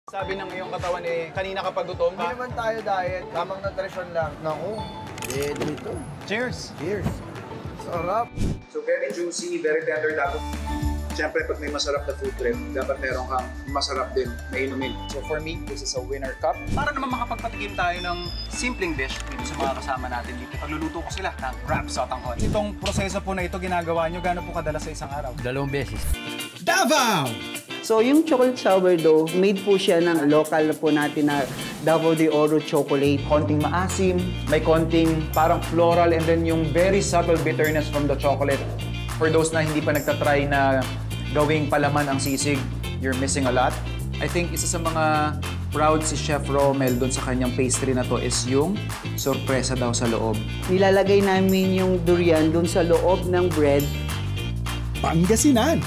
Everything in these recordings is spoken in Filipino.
Sabi ng iyong katawan eh, kanina kapag gutom Hindi naman tayo diet, tamang nutrisyon lang. Naku, dito. Cheers! Cheers. Sarap. So very juicy, very tender dapat. Siyempre, pag may masarap na food trip, dapat meron kang masarap din na inumin. So for me, this is a winner cup. Para naman makapagpatikim tayo ng simpleng dish dito sa mga kasama natin dito. Pagluluto ko sila ng crab sotanghon. Itong proseso po na ito ginagawa nyo, gaano po kadalas sa isang araw? 2 beses. Davao! So yung chocolate sourdough, made po siya ng local po natin na Davao de Oro chocolate. Konting maasim, may konting parang floral, and then yung very subtle bitterness from the chocolate. For those na hindi pa nagtatry na gawing palaman ang sisig, you're missing a lot. I think isa sa mga proud si Chef Romel doon sa kanyang pastry na to is yung sorpresa daw sa loob. Nilalagay namin yung durian dun sa loob ng bread. Pangasinan!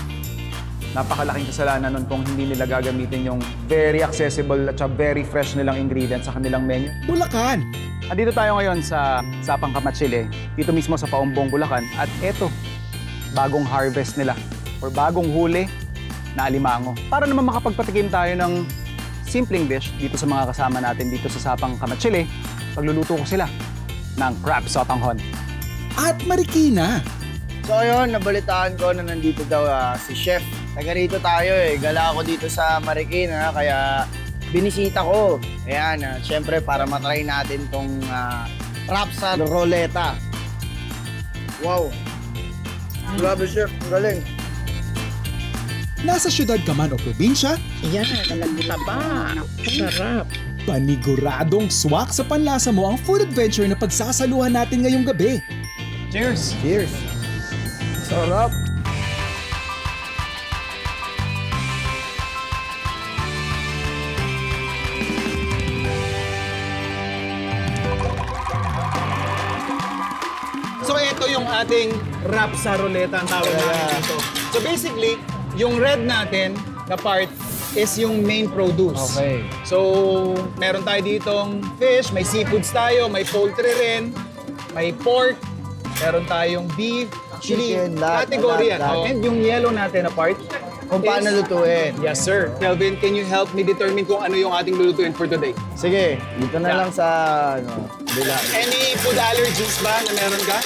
Napakalaking kasalanan nun kung hindi nila gagamitin yung very accessible at very fresh nilang ingredients sa kanilang menu. Bulacan! Andito tayo ngayon sa Sapang Kamatsile, dito mismo sa Paumbong, Bulacan. At eto, bagong harvest nila or bagong huli na alimango. Para naman makapagpatikim tayo ng simpleng dish dito sa mga kasama natin dito sa Sapang Kamatsile, pagluluto ko sila ng crab sotanghon. At Marikina! So yun, nabalitaan ko na nandito daw si Chef. Taga rito tayo eh. Gala ako dito sa Marikina, kaya binisita ko. Ayan, syempre para matry natin tong crab sa roleta. Wow! Grabe, Chef. Ang galing. Nasa syudad ka man o probinsya, Yan, nagtaba. Sarap. paniguradong swak sa panlasa mo ang food adventure na pagsasaluhan natin ngayong gabi. Cheers! Cheers! Sarap! So ito yung ating wrap sa ruleta ang tawag namin dito. So basically, yung red natin na part is yung main produce. Okay. So meron tayo ditong fish, may seafoods tayo, may poultry rin, may pork, meron tayong beef, Chicken, chili, lahat, category yan. lahat. Oh, and yung yellow natin na part Kung paano is- lutuin. Yes sir. Kelvin, can you help me determine kung ano yung ating lulutuin for today? Sige, dito na Yeah. lang sa bila. Any food allergies ba na meron ka?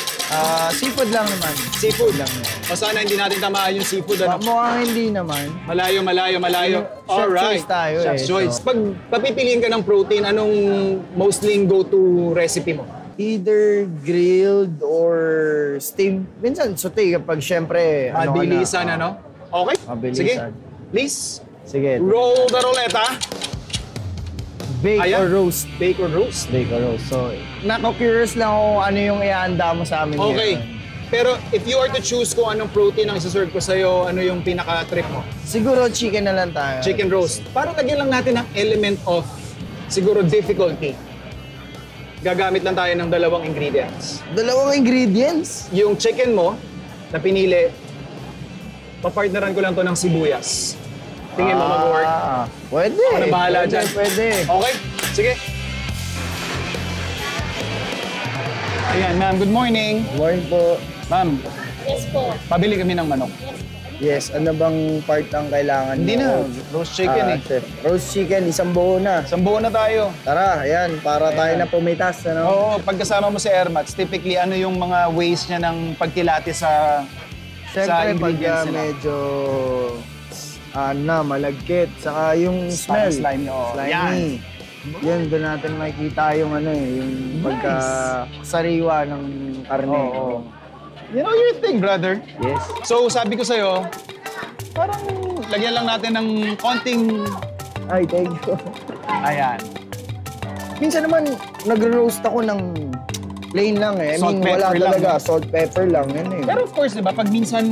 Seafood lang naman. Seafood lang naman. O sana hindi natin tamaan yung seafood. Ano? Mukhang hindi naman. Malayo. Chef's Alright. choice tayo Chef's eh, choice. so- Pag papipiliin ka ng protein, anong mostly go-to recipe mo? Either grilled or steam. Minsan saute kapag syempre Mabilisan, ano? Okay? Mabilisan. Sige. Please, Sige. roll the ruleta. Bake Ayan. or roast. Bake or roast. Bake or roast. So, nako-curious lang ako ano yung ihanda mo sa amin Okay. ngayon. Pero if you are to choose kung anong protein ang isa-serve ko sa'yo, ano yung pinaka-trip mo? Siguro chicken na lang tayo. Chicken roast. Para lagyan lang natin ng element of siguro difficulty. Gagamit lang tayo ng 2 ingredients. 2 ingredients? Yung chicken mo na pinili, papartneran ko lang to ng sibuyas. Tingin mo mag-work? Pwede. Ako na bahala Pwede, dyan. Pwede. Okay, sige. Ayan, ma'am. Good morning. Morning po. Ma'am, Yes po. pabili kami ng manok. Yes, ano bang part ang kailangan Hindi mo? na, roast chicken eh. Chef. Roast chicken, 1 buo na. Isang buo na tayo. Tara, ayan, para tayo na pumitas, ano? Oo, pagkasama mo si Ermats, typically ano yung mga ways niya ng pagkilati sa Siyempre, pag ingredients nila? medyo malagkit, saka yung smell. Slimy, oo. Slimy. Yan, doon natin makikita yung yung pagka-sariwa ng karne. Oo. You know your thing, brother. Yes. So, sabi ko sa'yo, parang lagyan lang natin ng konting... Ay, thank you. Ayan. Minsan naman, nag-roast ako ng plain lang eh. I Salt, mean, wala pepper lang, talaga. no? Salt, pepper lang. Yan eh. Pero of course, di ba, pag minsan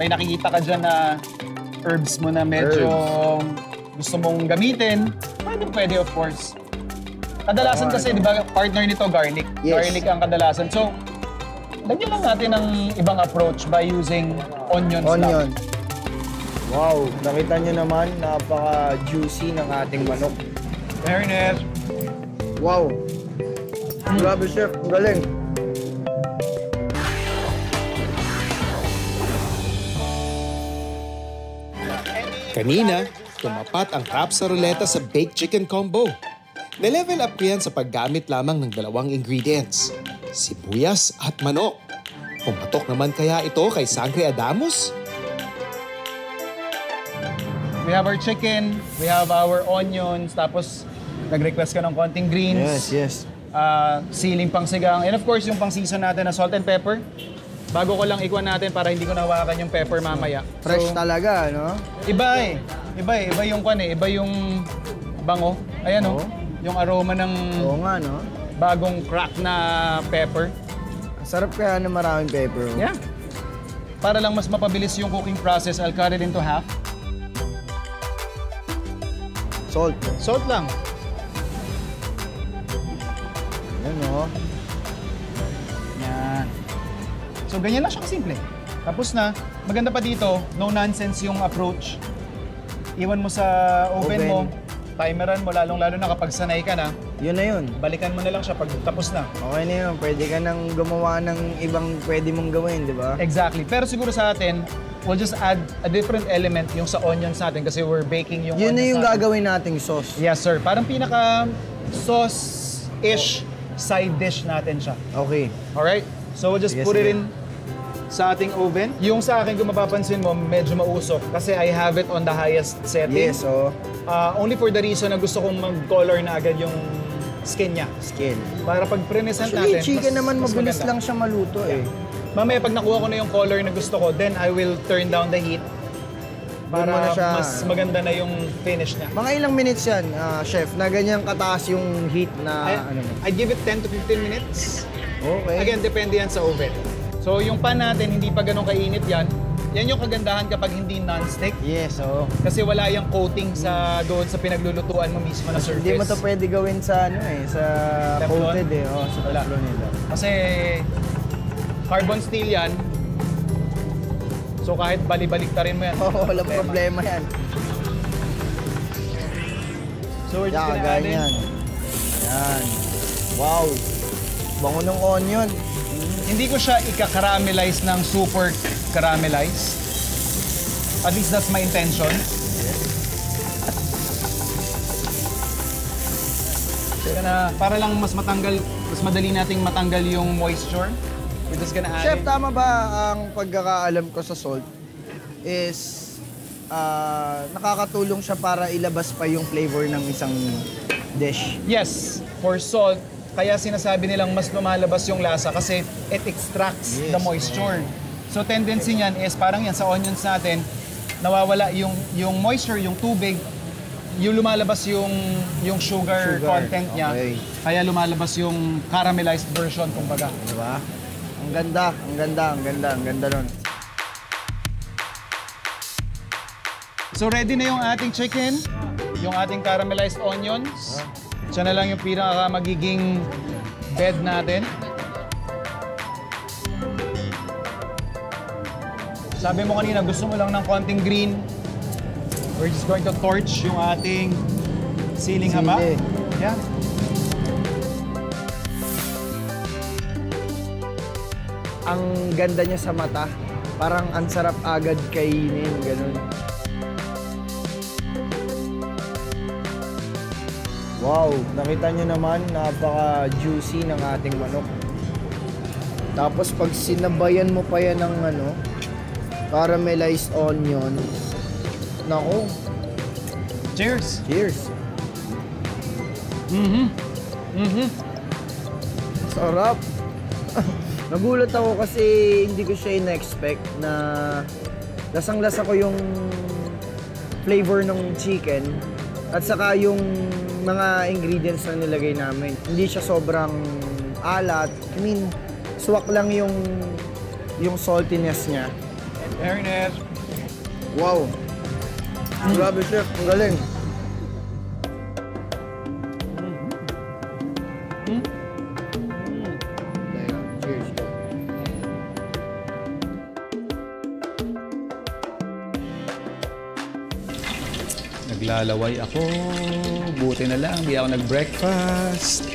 may nakikita ka dyan na herbs mo na medyo gusto mong gamitin, pwede of course. Kadalasan kasi, di ba, partner nito, garlic. Yes. Garlic ang kadalasan. So, lagyan lang natin ng ibang approach by using onions Onion. lang. Wow, nakita nyo naman, napaka-juicy ng ating manok. Fairness. Wow. Grabe, chef. Ang galing. Kanina, tumapat ang crab sa ruleta sa baked chicken combo. Na-level up ko yan sa paggamit lamang ng dalawang ingredients, sibuyas at manok. Pumatok naman kaya ito kay Sangre Adamos? We have our chicken, we have our onions, tapos nag-request ka ng konting greens. Yes. Siling pang sigang, and of course yung pang season natin na salt and pepper. Bago ko lang ikuha natin para hindi ko nawakan yung pepper mamaya. Fresh talaga, no? Iba eh. Iba yung kwan eh. Iba yung bango. Ayan oh. Yung aroma ng Oo nga, no? bagong crack na pepper. Ang sarap kaya na maraming pepper. Oh. Yeah. Para lang mas mapabilis yung cooking process, I'll cut it into half. Salt. Salt lang. Yan, no? Yan. So, ganyan lang siya kasimple. Tapos na, maganda pa dito, no nonsense yung approach. Iwan mo sa oven mo, timeran mo, lalong-lalo na kapag sanay ka na, Yun na yun. balikan mo na lang siya pag tapos na. Okay na yun. Pwede ka nang gumawa ng ibang pwede mong gawin, di ba? Exactly. Pero siguro sa atin, we'll just add a different element yung sa onions natin kasi we're baking yung Yun na onions yung natin. gagawin nating sauce. Yes, sir. Parang pinaka sauce-ish side dish natin siya. Okay. Alright? So we'll just Sige, put it sige. in sa ating oven. Yung sa akin, kung mapapansin mo, medyo mausok kasi I have it on the highest setting. Yes, oh. Only for the reason na gusto kong mag-color na agad yung skin niya. Skin. Para pag pre-present Actually, natin, chicken naman mas mabilis maganda. lang siya maluto eh. Mamaya pag nakuha ko na yung color na gusto ko, then I will turn down the heat Doon mo para na siya- mas maganda na yung finish niya. Mga ilang minutes yan, chef, na ganyan kataas yung heat na ano mo? I give it 10 to 15 minutes. Okay. Again, depende yan sa oven. So yung pan natin, hindi pa ganun kainit yan. Yan yung kagandahan kapag hindi non-stick. Yes, oo. Kasi wala yung coating sa doon sa pinaglulutuan mo mismo na surface. Hindi mo to pwede gawin sa ano eh, sa Teflon? coated eh. Oh, sa Wala. teflon nila. Kasi carbon steel yan. So kahit bali-baliktarin mo yan. Oo, walang problema yan. So we're just Yan, gonna add in. ganyan. Yan. Wow. Bango ng onion. Hindi ko siya ika-caramelize ng super caramelize. At least that's my intention. Para lang mas madali nating matanggal yung moisture. We're just gonna add Chef, in. tama ba ang pagkakaalam ko sa salt is nakakatulong siya para ilabas pa yung flavor ng isang dish? Yes, for salt, kaya sinasabi nilang mas lumalabas yung lasa kasi it extracts the moisture. So tendency niyan is parang yan sa onions natin, nawawala yung moisture, yung tubig, yung lumalabas yung sugar content niya. Okay. Kaya lumalabas yung caramelized version kumbaga. Diba? Ang ganda nun. So ready na yung ating chicken, yung ating caramelized onions. Siya na lang yung pinaka magiging bed natin. Sabi mo kanina, gusto mo lang ng konting green. We're just going to torch yung ating siling haba. Sili. Yeah. Ang ganda niya sa mata. Parang ang sarap agad kainin, ganun. Wow, nakita niyo naman, napaka-juicy ng ating manok. Tapos pag sinabayan mo pa yan ng caramelized onion, nako, Cheers! cheers! Sarap! Nagulat ako kasi hindi ko siya in-expect na lasang-lasa ko yung flavor ng chicken at saka yung mga ingredients na nilagay namin. Hindi siya sobrang alat. I mean, swak lang yung saltiness niya. Fairness. Wow! Grabe chef, ang galing. Cheers. Naglalaway ako. Buti na lang, di ako nag-breakfast.